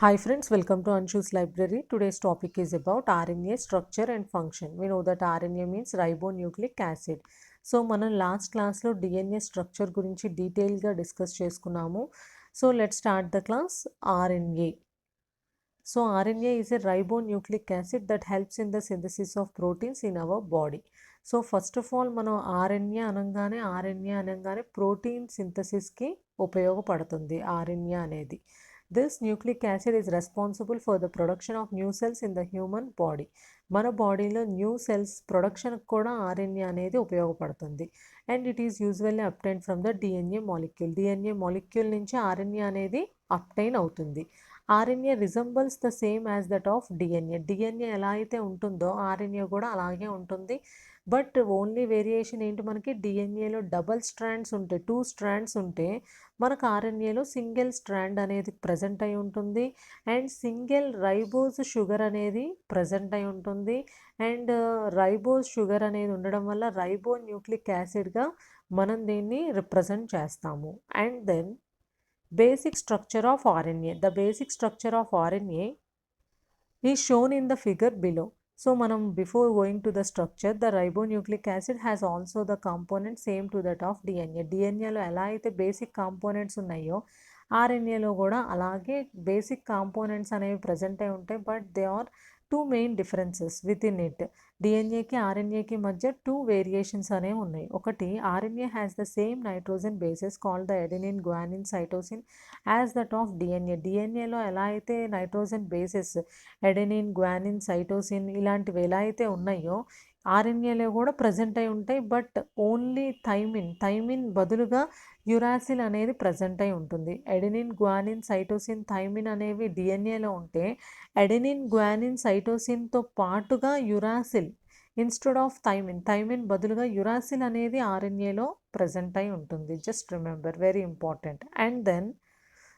Hi friends, welcome to Anshu's library. Today's topic is about RNA structure and function. We know that RNA means ribonucleic acid. So మనం last క్లాస్లో DNA structure గురించి డీటెయిల్గా discuss చేసుకున్నాము. So let start the class. RNA. So RNA is a ribonucleic acid that helps in the synthesis of proteins in our body. So first of all మనం RNA అనగానే protein సింథసిస్కి ఉపయోగపడుతుంది RNA అనేది. This nucleic acid is responsible for the production of new cells in the human body. మన బాడీలో new cells ప్రొడక్షన్కి కూడా RNA అనేది ఉపయోగపడుతుంది. And it is usually obtain from the DNA molecule. DNA molecule నుంచి RNA అనేది obtain అవుతుంది. RNA resembles the same as that of DNA. DNA ఎలా అయితే ఉంటుందో RNA కూడా అలాగే ఉంటుంది. బట్ ఓన్లీ వేరియేషన్ ఏంటి, మనకి డిఎన్ఏలో డబల్ స్ట్రాండ్స్ ఉంటే 2 స్ట్రాండ్స్ ఉంటే మనకు RNAలో సింగిల్ స్ట్రాండ్ అనేది ప్రజెంట్ అయి ఉంటుంది. అండ్ సింగిల్ రైబోజ్ షుగర్ అనేది ప్రజెంట్ అయి ఉంటుంది. అండ్ రైబోజ్ షుగర్ అనేది ఉండడం వల్ల రైబో న్యూక్లిక్ యాసిడ్గా మనం దీన్ని రిప్రజెంట్ చేస్తాము. And then basic structure of RNA. The basic structure of RNA is shown in the figure below. So మనం before going to the structure, the ribonucleic acid has also the component same to that of DNA. DNAలో ఎలా అయితే basic components ఉన్నాయో RNAలో కూడా అలాగే basic components అనేవి present అయి ఉంటాయి. But they are 2 main differences within it. డిఎన్ఏకి RNAకి మధ్య 2 వేరియేషన్స్ అనేవి ఉన్నాయి. ఒకటి, RNA has the same nitrogen bases called the adenine, guanine, cytosine as that of DNA. డిఎన్ఏలో ఎలా అయితే nitrogen bases adenine, guanine, cytosine ఇలాంటివి ఎలా అయితే ఉన్నాయో RNAలో కూడా ప్రజెంట్ అయి ఉంటాయి. బట్ ఓన్లీ థైమిన్ బదులుగా యురాసిల్ అనేది ప్రజెంట్ అయి ఉంటుంది. ఎడెనిన్, గ్వానిన్, సైటోసిన్, థైమిన్ అనేవి డిఎన్ఏలో ఉంటే ఎడెనిన్, గ్వానిన్, సైటోసిన్తో పాటుగా యురాసిల్ ఇన్స్టెడ్ ఆఫ్ థైమిన్ బదులుగా యురాసిల్ అనేది RNAలో ప్రజెంట్ అయి ఉంటుంది. Just remember, very important. And then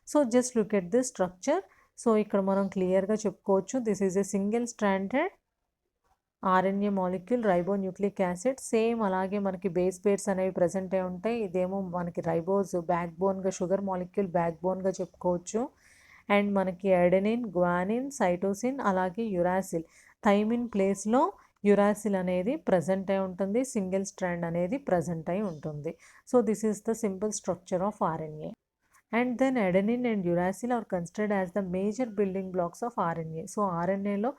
so just look at this structure. So ఇక్కడ మనం క్లియర్గా చెప్పుకోవచ్చు, this is a single stranded RNA molecule, ribonucleic acid. Same అలాగే మనకి బేస్ పేర్స్ అనేవి ప్రజెంట్ అయి ఉంటాయి. ఇదేమో మనకి రైబోజ్ బ్యాక్ బోన్గా, షుగర్ మాలిక్యూల్ బ్యాక్ బోన్గా చెప్పుకోవచ్చు. అండ్ మనకి ఎడెనిన్, గ్వానిన్, సైటోసిన్ అలాగే యురాసిల్, థైమిన్ ప్లేస్లో యురాసిల్ అనేది ప్రజెంట్ అయి ఉంటుంది. సింగిల్ స్ట్రాండ్ అనేది ప్రజెంట్ అయి ఉంటుంది. So this is the simple structure of RNA. And then adenine and uracil are considered as the major building blocks of RNA. So RNAలో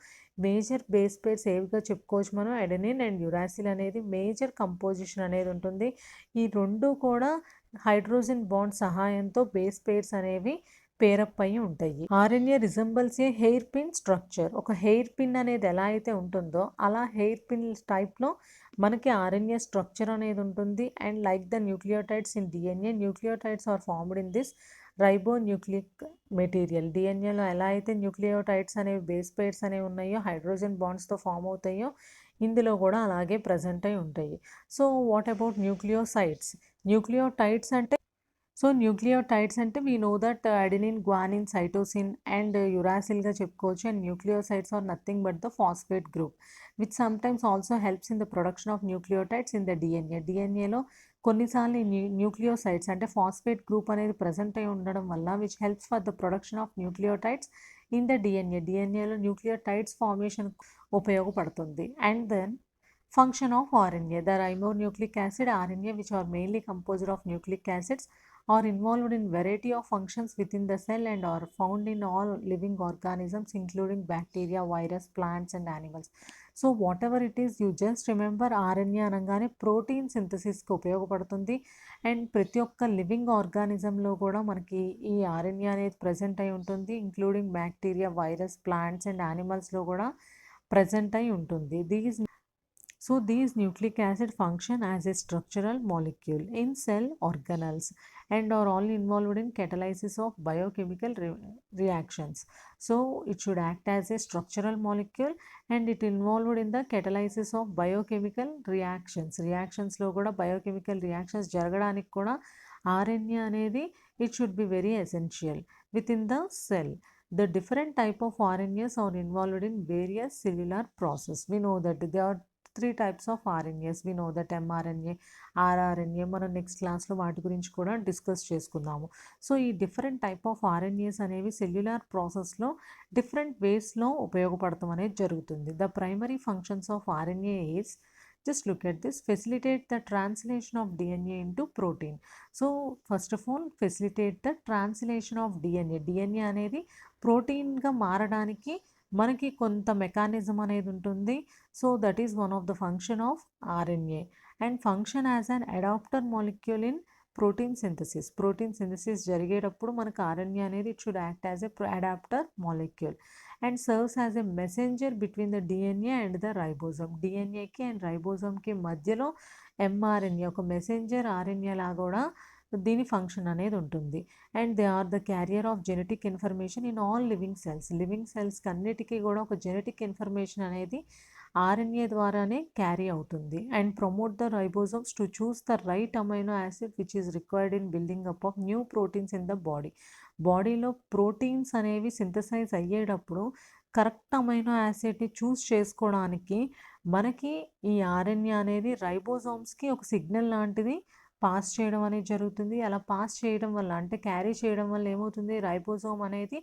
major base pairs ఏవిగా చెప్పుకోవచ్చు మనం, అడెనిన్ అండ్ యురాసిల్ అనేది major composition అనేది ఉంటుంది. ఈ రెండు కూడా హైడ్రోజన్ బాండ్ సహాయంతో బేస్ పేర్స్ అనేవి పేరప్ అయి ఉంటాయి. RNA రిజంబల్స్ ఏ హెయిర్ పిన్ స్ట్రక్చర్. ఒక హెయిర్ పిన్ అనేది ఎలా అయితే ఉంటుందో అలా హెయిర్ పిన్ టైప్లో మనకి RNA స్ట్రక్చర్ అనేది ఉంటుంది. And like the nucleotides in DNA, nucleotides are formed in this ribonucleic material. డిఎన్ఏలో ఎలా అయితే న్యూక్లియోటైడ్స్ అనేవి బేస్ పేర్స్ అనేవి ఉన్నాయో హైడ్రోజన్ బాండ్స్తో ఫామ్ అవుతాయో ఇందులో కూడా అలాగే ప్రజెంట్ అయి ఉంటాయి. So what about nucleosides? Nucleotides అంటే న్యూక్లియోటైడ్స్ అంటే we know that adenine, guanine, cytosine and యురాసిల్గా చెప్పుకోవచ్చు. And nucleosides are nothing but the phosphate group which sometimes also helps in the production of nucleotides in the DNA. డిఎన్ఏలో కొన్నిసార్లు nucleosides అంటే phosphate group అనేది present అయి ఉండడం వల్ల which helps for the production of nucleotides in the DNA. డిఎన్ఏలో nucleotides formation ఉపయోగపడుతుంది. And then function of RNA. The ribonucleic acid RNA, which are mainly composed of nucleic acids, are involved in variety of functions within the cell and are found in all living organisms including bacteria, virus, plants and animals. So whatever it is, you just remember RNA అనగానే protein సింథసిస్కి ఉపయోగపడుతుంది. And ప్రతి ఒక్క living ఆర్గానిజంలో కూడా మనకి ఈ RNA అనేది present అయి ఉంటుంది. Including bacteria, virus, plants and యానిమల్స్లో కూడా ప్రజెంట్ అయి ఉంటుంది. These nucleic acid function as a structural molecule in cell organelles and are all involved in catalysis of biochemical reactions. So it should act as a structural molecule and it involved in the catalysis of biochemical reactions. Reactions లో కూడా biochemical reactions జరగడానికి కూడా RNA అనేది it should be very essential within the cell. The different type of RNAs are involved in various cellular process. We know that there are three types of RNAs. We know that mRNA, rRNA. మనం next క్లాస్లో వాటి గురించి కూడా discuss చేసుకుందాము. So ఈ different type of RNAs అనేవి cellular ప్రాసెస్లో different వేస్లో ఉపయోగపడటం అనేది జరుగుతుంది. The primary functions of RNA is, just look at this, facilitate the translation of DNA into protein. So first of all, facilitate the translation of DNA అనేది ప్రోటీన్గా మారడానికి మనకి కొంత మెకానిజం అనేది ఉంటుంది. So that is one of the function of RNA and function as an adapter molecule in protein synthesis జరిగేటప్పుడు మనకు RNA అనేది it should act as a adapter molecule and serves as a messenger between the DNA and the ribosome. డిఎన్ఏకి and రైబోజోమ్కి మధ్యలో mRNA ఒక messenger RNA లాగా కూడా దీని ఫంక్షన్ అనేది ఉంటుంది. And they are the carrier of genetic information in all living సెల్స్కి అన్నిటికీ కూడా ఒక జెనెటిక్ ఇన్ఫర్మేషన్ అనేది ఆర్ఎన్ఏ ద్వారానే క్యారీ అవుతుంది. And promote the ribosomes to choose the right amino acid which is required in building up of new proteins in the బాడీలో proteins అనేవి synthesize అయ్యేటప్పుడు కరెక్ట్ అమైనో యాసిడ్ని చూస్ చేసుకోవడానికి మనకి ఈ ఆర్ఎన్ఏ అనేది రైబోజోమ్స్కి ఒక సిగ్నల్ లాంటిది పాస్ చేయడం అనేది జరుగుతుంది. అలా పాస్ చేయడం వల్ల అంటే క్యారీ చేయడం వల్ల ఏమవుతుంది, రైబోజోమ్ అనేది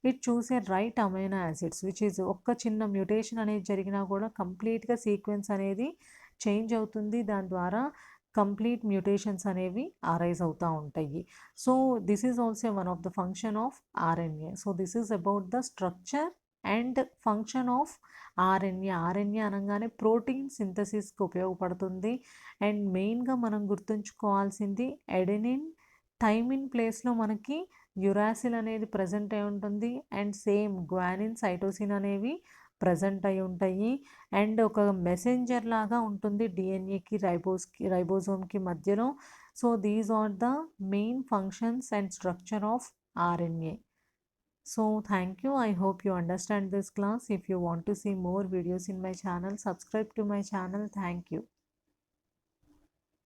ఇట్ చూసే right amino acids which is ఒక్క చిన్న మ్యూటేషన్ అనేది జరిగినా కూడా కంప్లీట్గా సీక్వెన్స్ అనేది చేంజ్ అవుతుంది. దాని ద్వారా కంప్లీట్ మ్యూటేషన్స్ అనేవి అరైజ్ అవుతూ ఉంటాయి. So this is also one of the function of RNA. So this is about the structure and function of RNA అనగానే ప్రోటీన్ సింథసిస్కి ఉపయోగపడుతుంది. అండ్ మెయిన్గా మనం గుర్తుంచుకోవాల్సింది ఎడెనిన్ థైమిన్ ప్లేస్లో మనకి యురాసిల్ అనేది ప్రజెంట్ అయి ఉంటుంది. అండ్ సేమ్ గ్వానిన్ సైటోసిన్ అనేవి ప్రజెంట్ అయి ఉంటాయి. అండ్ ఒక మెసెంజర్ లాగా ఉంటుంది డిఎన్ఏకి రైబోజోమ్కి మధ్యలో. So these are the main functions and structure of RNA. So thank you. I hope you understand this class. If you want to see more videos in my channel, subscribe to my channel. Thank you.